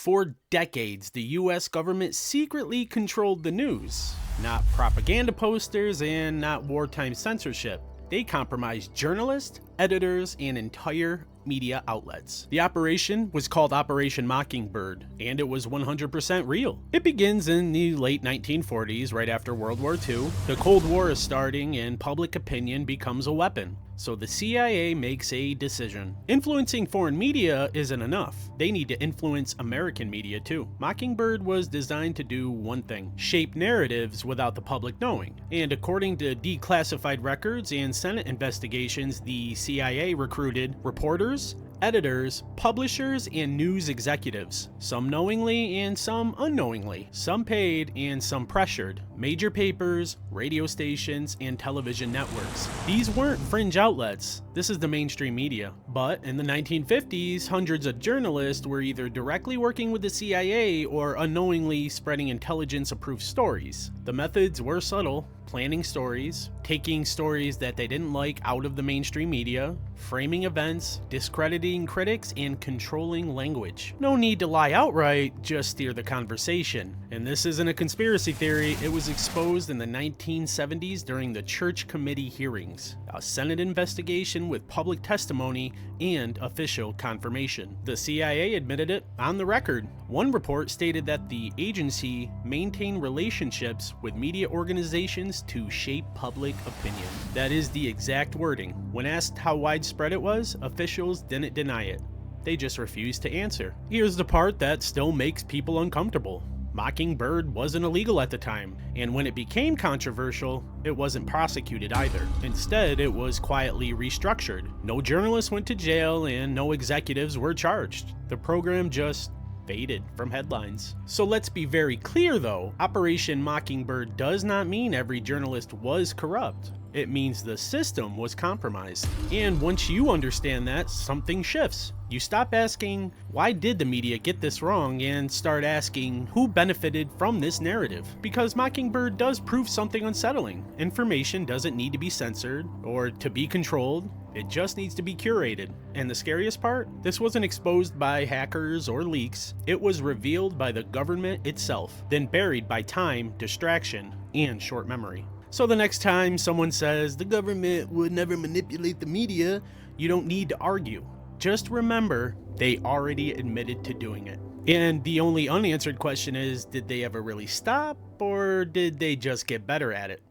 For decades, the US government secretly controlled the news. Not propaganda posters and not wartime censorship. They compromised journalists, editors, and entire media outlets. The operation was called Operation Mockingbird, and it was 100% real. It begins in the late 1940s, right after World War II. The Cold War is starting, and public opinion becomes a weapon. So the CIA makes a decision. Influencing foreign media isn't enough. They need to influence American media too. Mockingbird was designed to do one thing: shape narratives without the public knowing. And according to declassified records and Senate investigations, the CIA recruited reporters, editors, publishers, and news executives. Some knowingly and some unknowingly. Some paid and some pressured. Major papers, radio stations, and television networks. These weren't fringe outlets. This is the mainstream media. But in the 1950s, hundreds of journalists were either directly working with the CIA or unknowingly spreading intelligence-approved stories. The methods were subtle: planning stories, taking stories that they didn't like out of the mainstream media, framing events, discrediting critics, and controlling language. No need to lie outright, just steer the conversation. And this isn't a conspiracy theory, it was exposed in the 1970s during the Church Committee hearings, a Senate investigation with public testimony and official confirmation. The CIA admitted it on the record. One report stated that the agency maintained relationships with media organizations to shape public opinion. That is the exact wording. When asked how widespread it was, officials didn't deny it. They just refused to answer. Here's the part that still makes people uncomfortable. Mockingbird wasn't illegal at the time, and when it became controversial, it wasn't prosecuted either. Instead, it was quietly restructured. No journalists went to jail and no executives were charged. The program just faded from headlines. So let's be very clear though, Operation Mockingbird does not mean every journalist was corrupt. It means the system was compromised. And once you understand that, something shifts. You stop asking, why did the media get this wrong, and start asking, who benefited from this narrative? Because Mockingbird does prove something unsettling. Information doesn't need to be censored or to be controlled. It just needs to be curated. And the scariest part? This wasn't exposed by hackers or leaks. It was revealed by the government itself, then buried by time, distraction, and short memory. So the next time someone says the government would never manipulate the media, you don't need to argue. Just remember, they already admitted to doing it. And the only unanswered question is, did they ever really stop, or did they just get better at it?